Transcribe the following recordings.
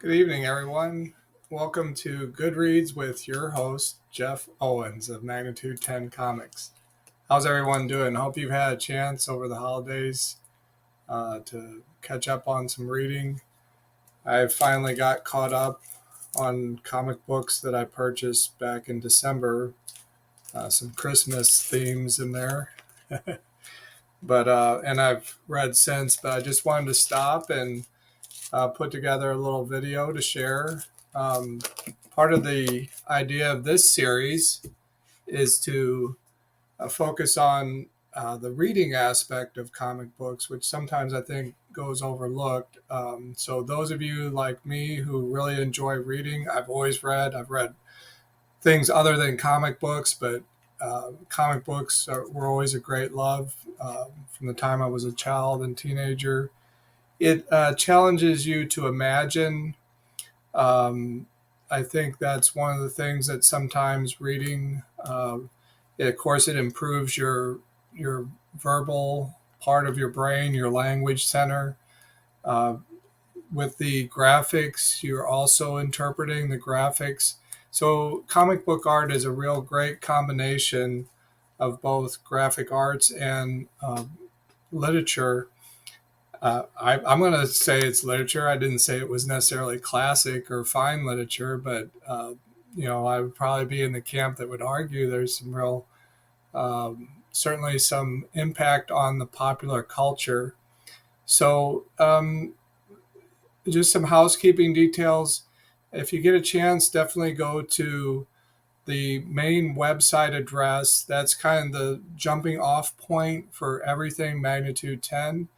Good evening, everyone. Welcome to Goodreads with your host, Jeff Owens of Magnitude 10 Comics. How's everyone doing? Hope you've had a chance over the holidays to catch up on some reading. I finally got caught up on comic books that I purchased back in December. Some Christmas themes in there. And I've read since, but I just wanted to stop and put together a little video to share. Um, Part of the idea of this series is to focus on the reading aspect of comic books, which sometimes I think goes overlooked. So those of you like me who really enjoy reading, I've read things other than comic books, but comic books were always a great love from the time I was a child and teenager. It challenges you to imagine. Um, I think that's one of the things that sometimes reading, of course, it improves your verbal part of your brain, your language center. Uh, with the graphics, you're also interpreting the graphics. So comic book art is a real great combination of both graphic arts and literature. I'm going to say it's literature. I didn't say it was necessarily classic or fine literature, but I would probably be in the camp that would argue there's some real, certainly some impact on the popular culture. So, just some housekeeping details. If you get a chance, definitely go to the main website address. That's kind of the jumping off point for everything Magnitude 10.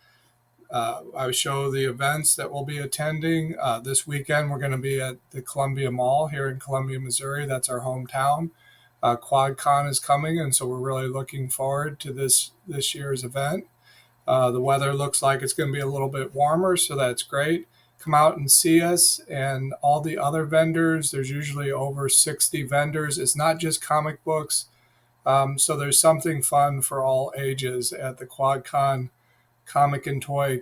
I show the events that we'll be attending. This weekend, we're going to be at the Columbia Mall here in Columbia, Missouri. That's our hometown. QuadCon is coming, and so we're really looking forward to this year's event. The weather looks like it's going to be a little bit warmer, so that's great. Come out and see us and all the other vendors. There's usually over 60 vendors. It's not just comic books. So there's something fun for all ages at the QuadCon comic and toy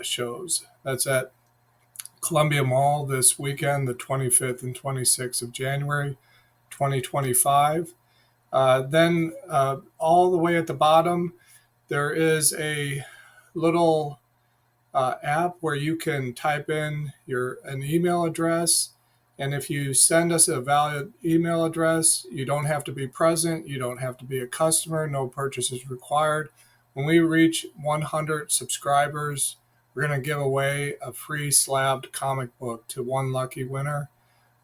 shows. That's at Columbia Mall this weekend, the 25th and 26th of January, 2025. Then all the way at the bottom, there is a little app where you can type in an email address. And if you send us a valid email address, you don't have to be present. You don't have to be a customer. No purchase is required. When we reach 100 subscribers, we're going to give away a free slabbed comic book to one lucky winner.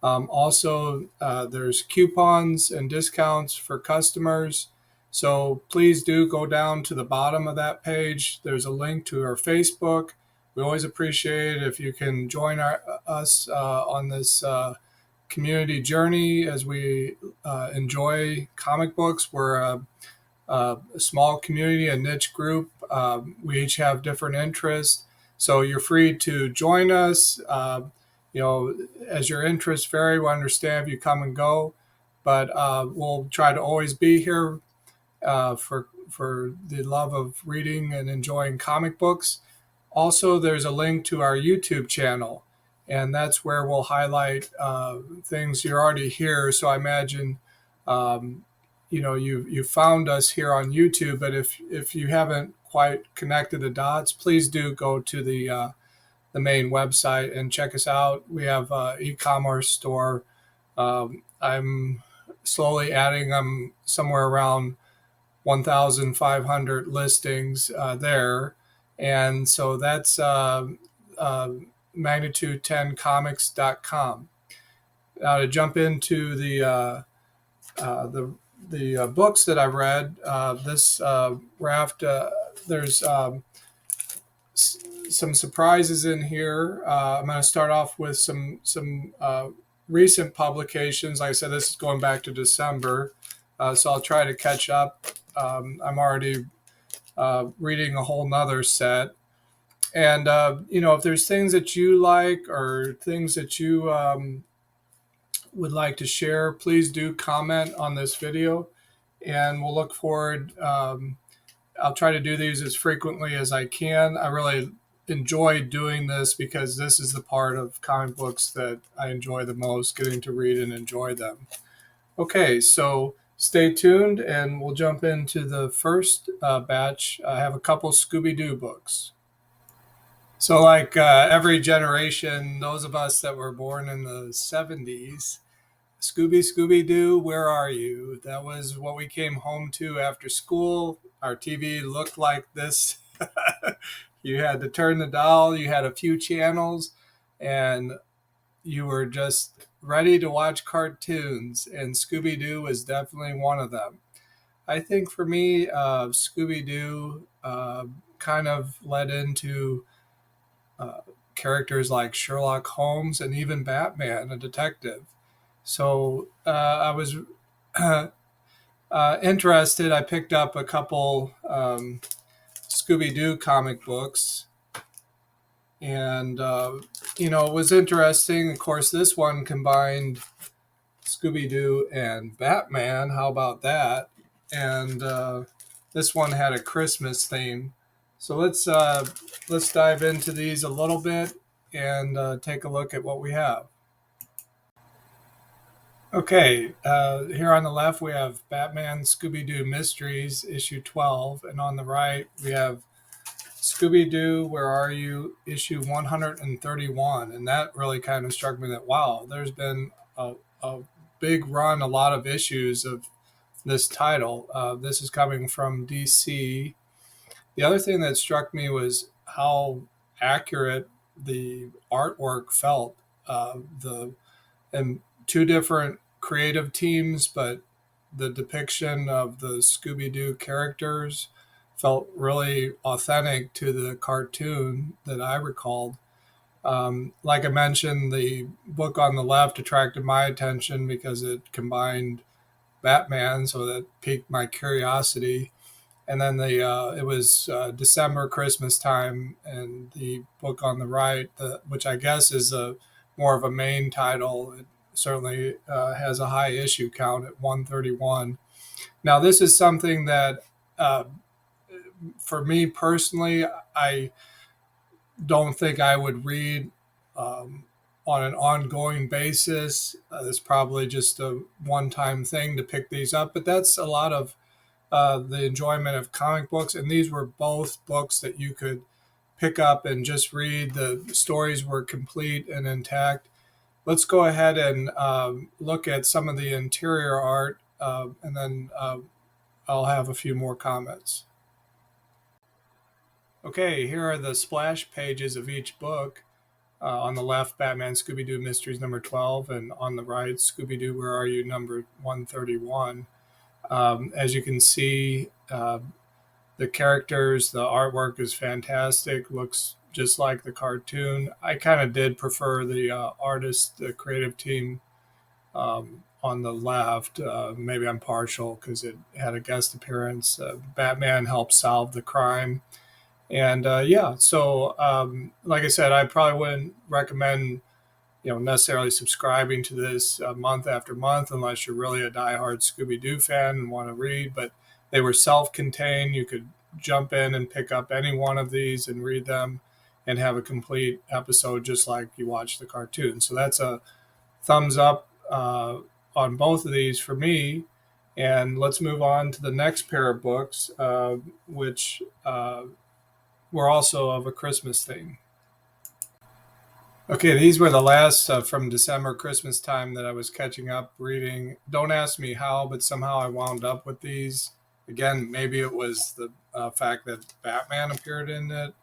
Also, there's coupons and discounts for customers. So please do go down to the bottom of that page. There's a link to our Facebook. We always appreciate it if you can join us on this community journey as we enjoy comic books. We're a small community, a niche group. We each have different interests. So you're free to join us. As your interests vary, we understand if you come and go, but we'll try to always be here for the love of reading and enjoying comic books. Also, there's a link to our YouTube channel, and that's where we'll highlight things. You're already here, so I imagine you found us here on YouTube. But if you haven't quite connected the dots, please do go to the main website and check us out. We have an e-commerce store. I'm slowly adding them somewhere around 1,500 listings there. And so that's magnitude10comics.com. Now to jump into the books that I've read, this raft, there's some surprises in here. I'm going to start off with some recent publications. Like I said, this is going back to December, so I'll try to catch up. I'm already reading a whole nother set. And, if there's things that you like or things that you would like to share, please do comment on this video, and we'll look forward. I'll try to do these as frequently as I can. I really enjoy doing this because this is the part of comic books that I enjoy the most, getting to read and enjoy them. Okay, so stay tuned and we'll jump into the first batch. I have a couple Scooby Doo books. So, like every generation, those of us that were born in the 70s, Scooby Doo, where are you? That was what we came home to after school. Our TV looked like this. You had to turn the dial, you had a few channels, and you were just ready to watch cartoons. And Scooby Doo was definitely one of them. I think for me, Scooby Doo kind of led into uh, characters like Sherlock Holmes and even Batman, a detective. So I was interested. I picked up a couple Scooby Doo comic books, and it was interesting. Of course, this one combined Scooby Doo and Batman. How about that? And this one had a Christmas theme. So let's dive into these a little bit and take a look at what we have. Okay, here on the left we have Batman Scooby Doo Mysteries, issue 12, and on the right we have Scooby Doo, Where Are You, issue 131. And that really kind of struck me that, wow, there's been a big run, a lot of issues of this title. This is coming from DC. The other thing that struck me was how accurate the artwork felt. The and two different creative teams, but the depiction of the Scooby Doo characters felt really authentic to the cartoon that I recalled. Like I mentioned, the book on the left attracted my attention because it combined Batman, so that piqued my curiosity. And then it was December Christmas time, and the book on the right, which I guess is a more of a main title, it certainly has a high issue count at 131. Now, this is something that, uh, for me personally, I don't think I would read on an ongoing basis. It's probably just a one-time thing to pick these up, but that's a lot of the enjoyment of comic books. And these were both books that you could pick up and just read. The stories were complete and intact. Let's go ahead and look at some of the interior art, and then I'll have a few more comments. Okay, here are the splash pages of each book. On the left, Batman Scooby Doo Mysteries number 12, and on the right, Scooby Doo Where Are You number 131. As you can see, the characters, the artwork is fantastic, looks just like the cartoon. I kind of did prefer the artist, the creative team on the left. Maybe I'm partial because it had a guest appearance. Batman helped solve the crime. And yeah, so like I said, I probably wouldn't recommend necessarily subscribing to this month after month unless you're really a diehard Scooby Doo fan and want to read. But they were self-contained. You could jump in and pick up any one of these and read them and have a complete episode just like you watch the cartoon. So that's a thumbs up on both of these for me. And let's move on to the next pair of books, which were also of a Christmas theme. Okay, these were the last from December Christmas time that I was catching up reading. Don't ask me how, but somehow I wound up with these. Again, maybe it was the fact that Batman appeared in it.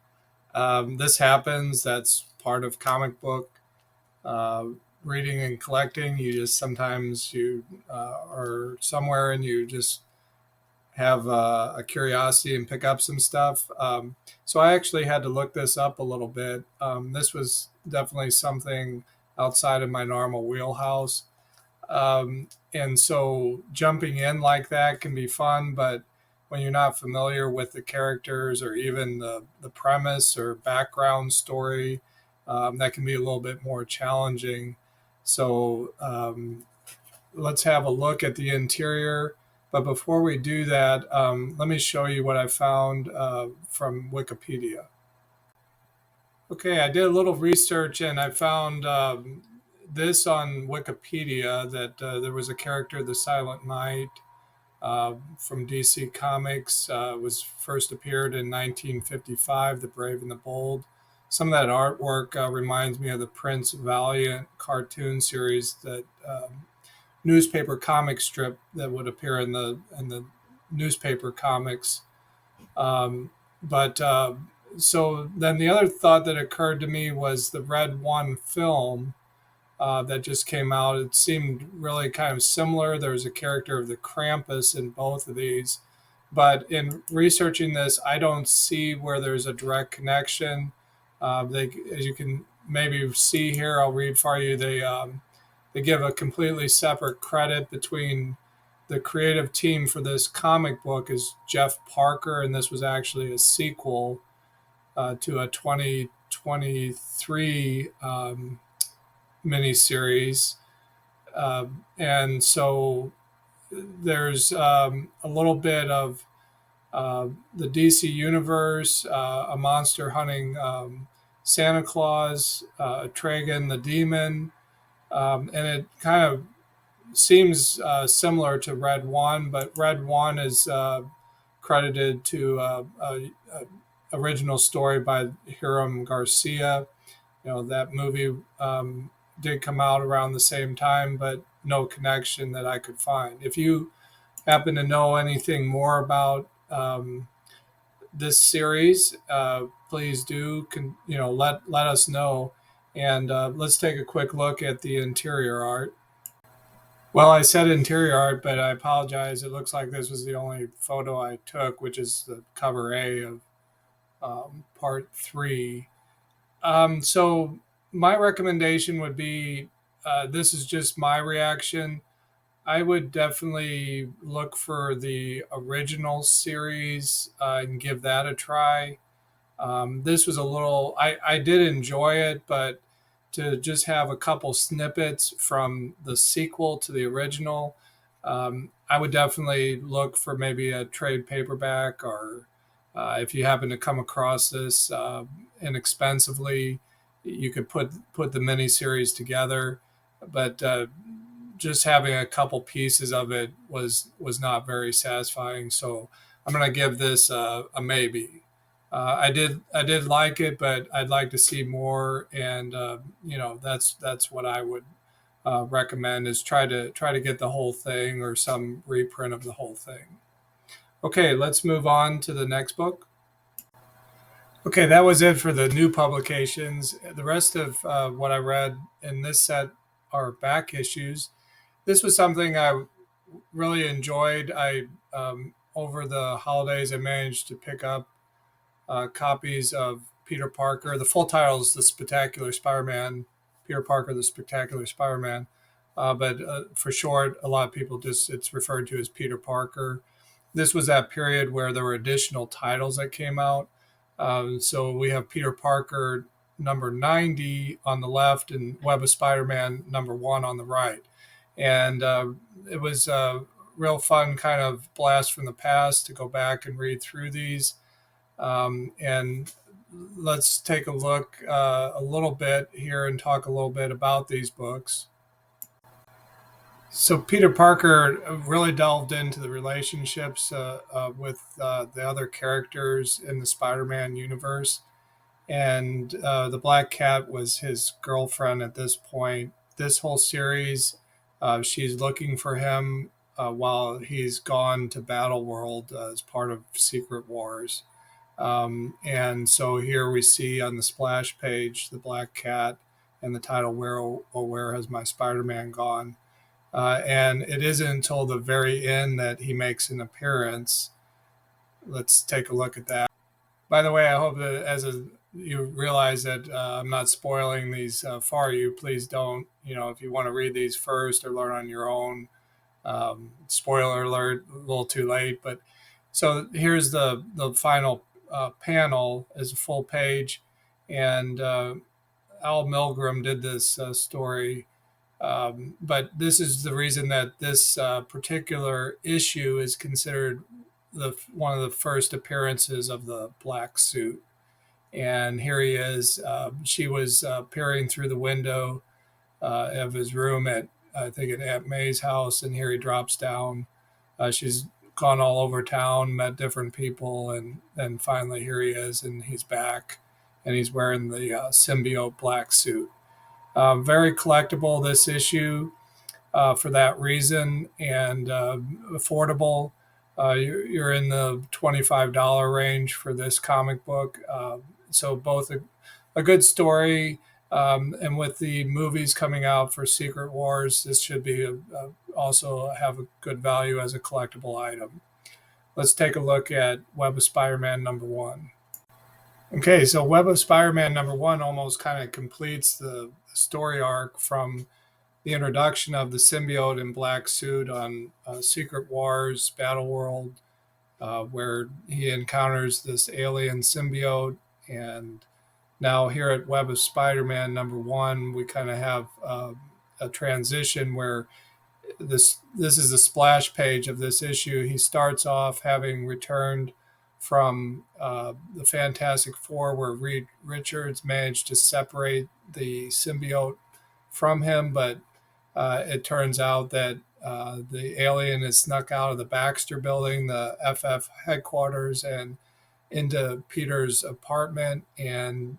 This happens. That's part of comic book uh, reading and collecting. You just sometimes you are somewhere and you just have a curiosity and pick up some stuff. So I actually had to look this up a little bit. This was definitely something outside of my normal wheelhouse. And so jumping in like that can be fun, but when you're not familiar with the characters or even the premise or background story, that can be a little bit more challenging. So let's have a look at the interior. But before we do that, let me show you what I found from Wikipedia. Okay, I did a little research and I found this on Wikipedia that there was a character, the Silent Knight, from DC Comics. Was first appeared in 1955, The Brave and the Bold. Some of that artwork reminds me of the Prince Valiant cartoon series, that newspaper comic strip that would appear in the newspaper comics. Um, but So then the other thought that occurred to me was the Red One film that just came out. It seemed really kind of similar. There was a character of the Krampus in both of these. But in researching this, I don't see where there's a direct connection. As you can maybe see here, I'll read for you. They give a completely separate credit between the creative team for this comic book is Jeff Parker, and this was actually a sequel to a 2023 miniseries. And so there's a little bit of the DC universe, a monster hunting Santa Claus, Tragan the demon, and it kind of seems similar to Red One, but Red One is credited to a original story by Hiram Garcia. You know, that movie did come out around the same time, but no connection that I could find. If you happen to know anything more about this series, please do let us know. And let's take a quick look at the interior art. Well, I said interior art, but I apologize. It looks like this was the only photo I took, which is the cover A of part three. So my recommendation would be, this is just my reaction. I would definitely look for the original series and give that a try. This was a little, I did enjoy it, but to just have a couple snippets from the sequel to the original, I would definitely look for maybe a trade paperback, or if you happen to come across this inexpensively, you could put the miniseries together. But just having a couple pieces of it was not very satisfying. So I'm going to give this a maybe. I did like it, but I'd like to see more, and that's what I would recommend, is try to get the whole thing or some reprint of the whole thing. Okay, let's move on to the next book. Okay, that was it for the new publications. The rest of what I read in this set are back issues. This was something I really enjoyed. I Over the holidays, I managed to pick up copies of Peter Parker. The full title is The Spectacular Spider-Man, Peter Parker, The Spectacular Spider-Man. But for short, a lot of people it's referred to as Peter Parker. This was that period where there were additional titles that came out. So we have Peter Parker number 90 on the left and Web of Spider-Man number 1 on the right. And it was a real fun kind of blast from the past to go back and read through these. And let's take a look a little bit here and talk a little bit about these books. So Peter Parker really delved into the relationships with the other characters in the Spider-Man universe, and the Black Cat was his girlfriend at this point. This whole series, she's looking for him while he's gone to Battle World as part of Secret Wars. And so here we see on the splash page the Black Cat and the title "Where Oh Where Has My Spider-Man Gone?" And it isn't until the very end that he makes an appearance. Let's take a look at that. By the way, I hope that you realize that I'm not spoiling these for you. Please don't. If you want to read these first or learn on your own, spoiler alert, a little too late. But so here's the final panel as a full page, and Al Milgrom did this story. But this is the reason that this particular issue is considered one of the first appearances of the black suit. And here he is. She was peering through the window of his room at, I think, at Aunt May's house, and here he drops down. She's gone all over town, met different people, and then finally here he is, and he's back, and he's wearing the symbiote black suit. Very collectible, this issue, for that reason, and affordable. You're in the $25 range for this comic book. So both a good story, and with the movies coming out for Secret Wars, this should be also have a good value as a collectible item. Let's take a look at Web of Spider-Man #1. Okay, so Web of Spider-Man #1 almost kind of completes the story arc from the introduction of the symbiote in black suit on Secret Wars Battle World, where he encounters this alien symbiote. And now here at Web of Spider-Man #1, we kind of have a transition where this is the splash page of this issue. He starts off having returned from the Fantastic Four, where Reed Richards managed to separate the symbiote from him, but it turns out that the alien is snuck out of the Baxter building, the FF headquarters, and into Peter's apartment and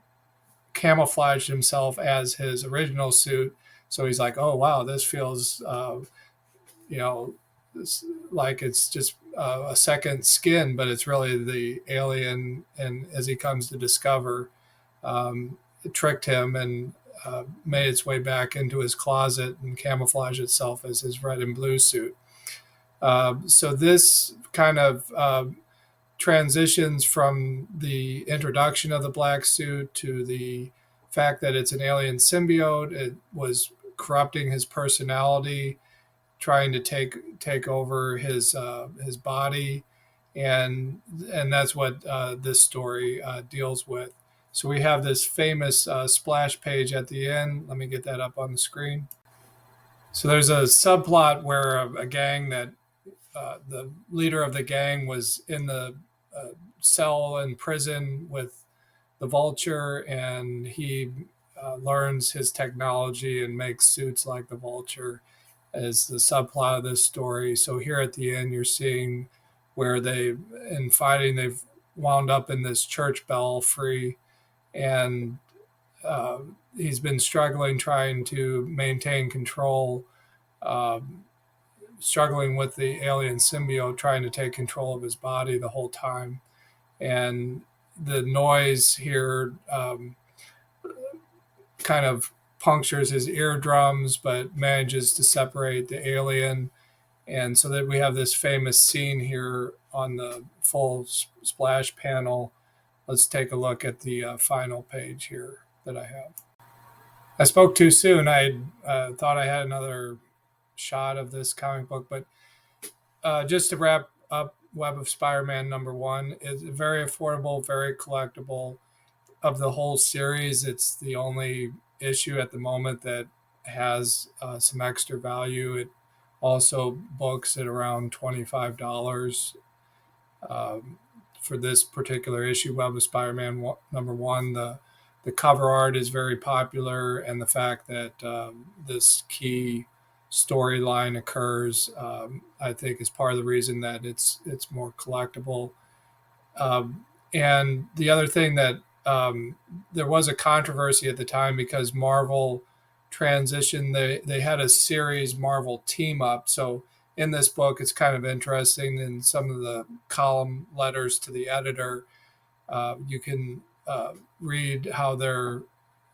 camouflaged himself as his original suit. So he's like, oh, wow, this feels, you know, like it's just a second skin, but it's really the alien. And as he comes to discover, it tricked him and made its way back into his closet and camouflaged itself as his red and blue suit. So this kind of transitions from the introduction of the black suit to the fact that it's an alien symbiote. It was corrupting his personality, trying to take over his body, and that's what this story deals with. So we have this famous splash page at the end. Let me get that up on the screen. So there's a subplot where a gang that the leader of the gang was in the cell in prison with the Vulture, and he learns his technology and makes suits like the Vulture as the subplot of this story. So here at the end, you're seeing where in fighting, they've wound up in this church belfry, and he's been struggling trying to maintain control, struggling with the alien symbiote, trying to take control of his body the whole time. And the noise here kind of punctures his eardrums, but manages to separate the alien. And so that we have this famous scene here on the full splash panel. Let's take a look at the final page here that I have. I spoke too soon. I thought I had another shot of this comic book, but just to wrap up Web of Spider-Man #1, is very affordable, very collectible. Of the whole series, it's the only issue at the moment that has some extra value. It also books at around $25 for this particular issue, Web of Spider-Man #1. The cover art is very popular, and the fact that this key storyline occurs, I think, is part of the reason that it's more collectible. And the other thing that there was a controversy at the time because Marvel transitioned. They had a series Marvel team up. So in this book, it's kind of interesting. In some of the column letters to the editor, you can read how they're,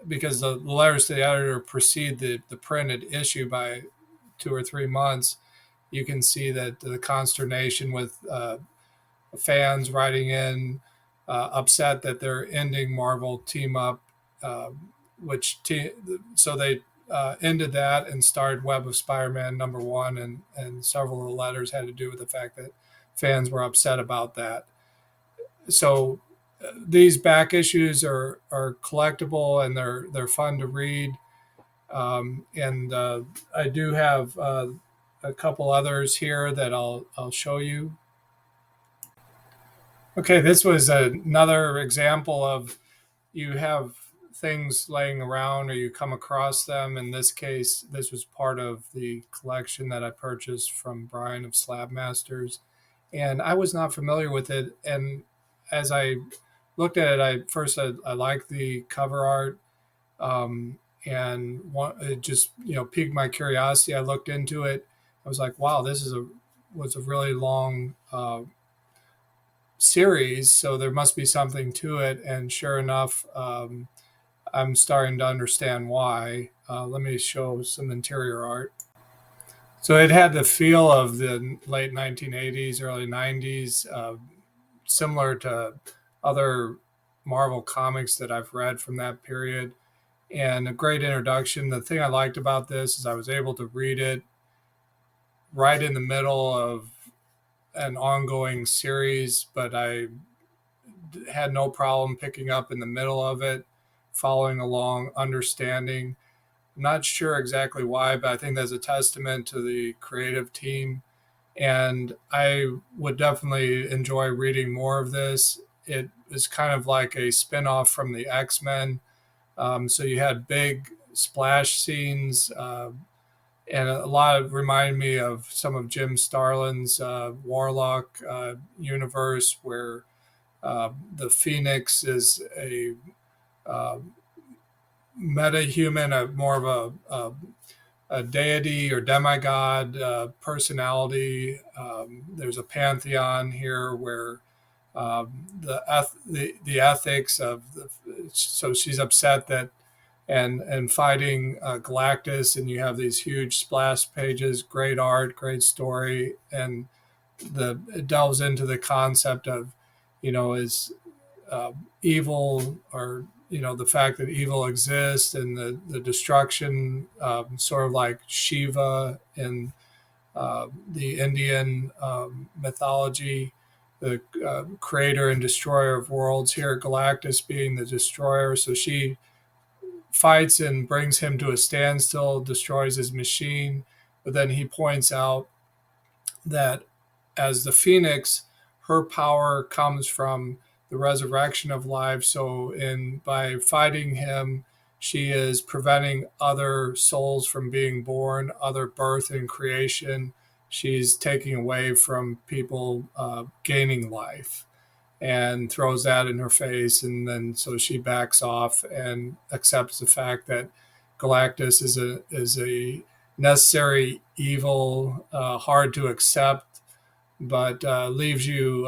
because the letters to the editor precede the printed issue by 2 or 3 months. You can see that the consternation with fans writing in, upset that they're ending Marvel team up, so they ended that and started Web of Spider-Man #1, and several of the letters had to do with the fact that fans were upset about that. So these back issues are collectible, and they're fun to read. And I do have a couple others here that I'll show you. Okay, this was another example of you have things laying around or you come across them. In this case, this was part of the collection that I purchased from Brian of Slabmasters, and I was not familiar with it. And as I looked at it, I liked the cover art, and it just piqued my curiosity. I looked into it. I was like, wow, this is a was a really long series, so there must be something to it. And sure enough, I'm starting to understand why. Let me show some interior art. So it had the feel of the late 1980s, early 90s, similar to other Marvel comics that I've read from that period, and a great introduction. The thing I liked about this is I was able to read it right in the middle of an ongoing series, but I had no problem picking up in the middle of it, following along, understanding. I'm not sure exactly why, but I think that's a testament to the creative team. And I would definitely enjoy reading more of this. It is kind of like a spin-off from the X-Men. So you had big splash scenes, and a lot of reminded me of some of Jim Starlin's Warlock universe, where the Phoenix is a uh, meta-human, more of a deity or demigod personality. There's a pantheon here where the ethics of so she's upset that and fighting Galactus, and you have these huge splash pages, great art, great story, and it delves into the concept of, is uh, evil, or the fact that evil exists, and the destruction, sort of like Shiva in the Indian mythology, the creator and destroyer of worlds. Here, Galactus being the destroyer, so she fights and brings him to a standstill, destroys his machine, but then he points out that as the Phoenix, her power comes from the resurrection of life. So, in by fighting him, she is preventing other souls from being born, other birth and creation. She's taking away from people gaining life, and throws that in her face. And then so she backs off and accepts the fact that Galactus is a necessary evil, hard to accept, but leaves you,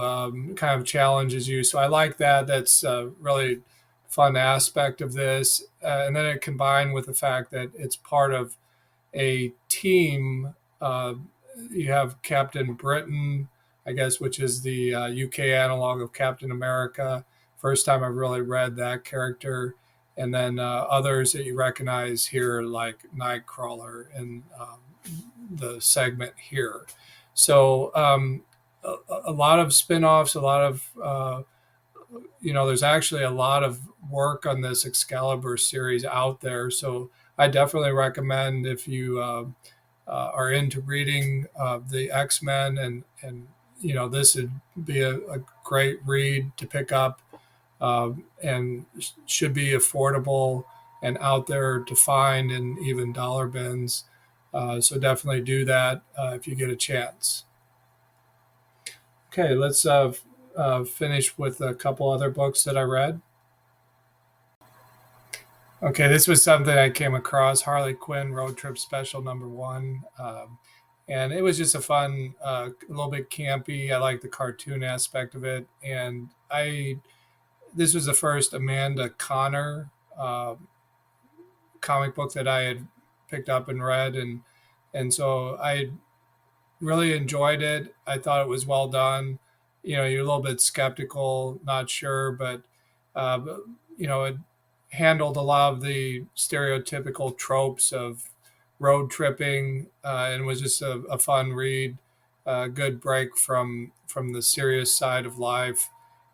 kind of challenges you. So I like that. That's a really fun aspect of this. And then it combined with the fact that it's part of a team. You have Captain Britain, I guess, which is the UK analog of Captain America. First time I've really read that character. And then others that you recognize here, like Nightcrawler and the segment here. So a lot of spin offs, a lot of there's actually a lot of work on this Excalibur series out there. So I definitely recommend, if you are into reading the X Men, and this would be a great read to pick up, and should be affordable and out there to find in even dollar bins. So definitely do that if you get a chance. Okay, let's finish with a couple other books that I read. Okay, this was something I came across, Harley Quinn Road Trip Special #1. And it was just a fun, a little bit campy. I like the cartoon aspect of it. And this was the first Amanda Connor comic book that I had picked up and read. And so I really enjoyed it. I thought it was well done. You're a little bit skeptical, not sure, but it handled a lot of the stereotypical tropes of road tripping, and was just a fun read, a good break from the serious side of life,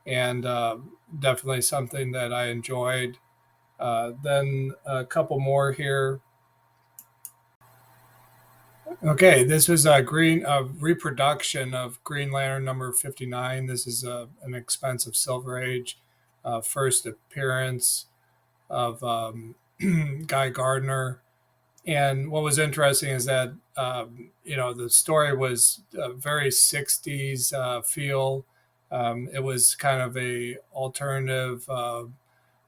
and definitely something that I enjoyed. Then a couple more here. Okay, this was a reproduction of Green Lantern #59. This is an expensive Silver Age. first appearance of Guy Gardner. And what was interesting is that the story was a very '60s feel. It was kind of a alternative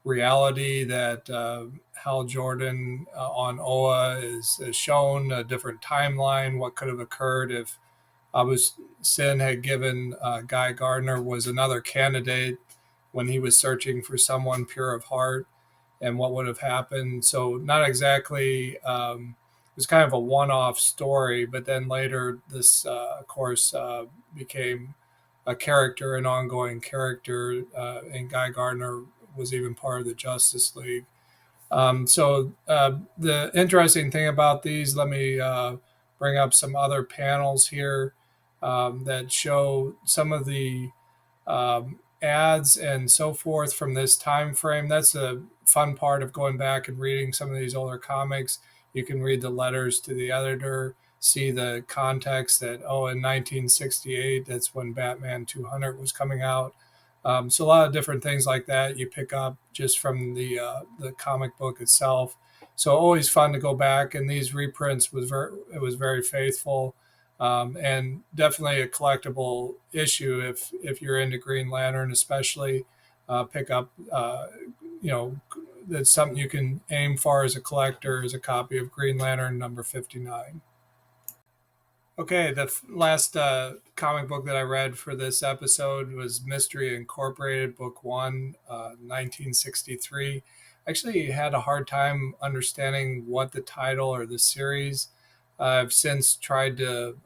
reality that Hal Jordan on OA is shown a different timeline. What could have occurred if Abu Sin had given Guy Gardner was another candidate when he was searching for someone pure of heart, and what would have happened. So not exactly. It was kind of a one-off story, but then later this, of course, became a character, an ongoing character, and Guy Gardner was even part of the Justice League. So the interesting thing about these, let me bring up some other panels here that show some of the ads and so forth from this time frame. That's a fun part of going back and reading some of these older comics. You can read the letters to the editor, see the context that, oh, in 1968, that's when Batman 200 was coming out. So a lot of different things like that you pick up just from the comic book itself. So always fun to go back, and these reprints was very faithful, and definitely a collectible issue if you're into Green Lantern, especially pick up. You know, that's something you can aim for as a collector, is a copy of Green Lantern number 59. Okay, the last comic book that I read for this episode was Mystery Incorporated, Book One, 1963. Actually, had a hard time understanding what the title or the series. I've since tried to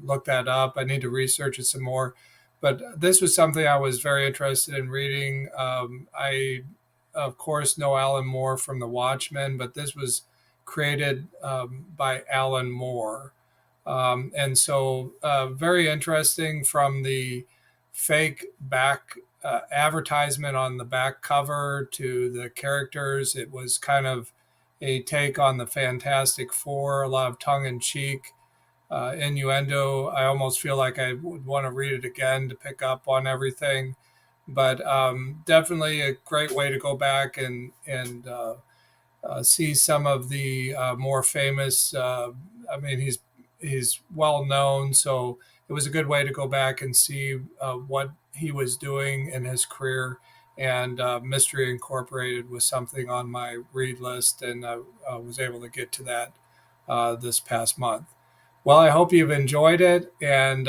look that up. I need to research it some more. But this was something I was very interested in reading. I, of course, know Alan Moore from The Watchmen, but this was created by Alan Moore. And so, very interesting from the fake back advertisement on the back cover to the characters. It was kind of a take on the Fantastic Four, a lot of tongue in cheek innuendo. I almost feel like I would want to read it again to pick up on everything. But definitely a great way to go back and see some of the more famous. I mean, he's well known, so it was a good way to go back and see what he was doing in his career. And Mystery Incorporated was something on my read list, and I was able to get to that this past month. Well, I hope you've enjoyed it, and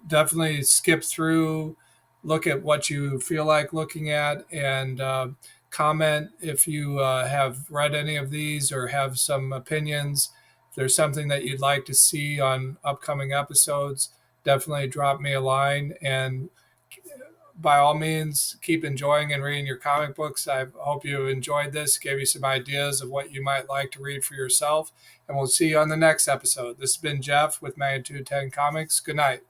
definitely skip through, look at what you feel like looking at, and comment if you have read any of these or have some opinions. If there's something that you'd like to see on upcoming episodes, definitely drop me a line. And by all means, keep enjoying and reading your comic books. I hope you enjoyed this, gave you some ideas of what you might like to read for yourself. And we'll see you on the next episode. This has been Jeff with Magnitude 10 Comics. Good night.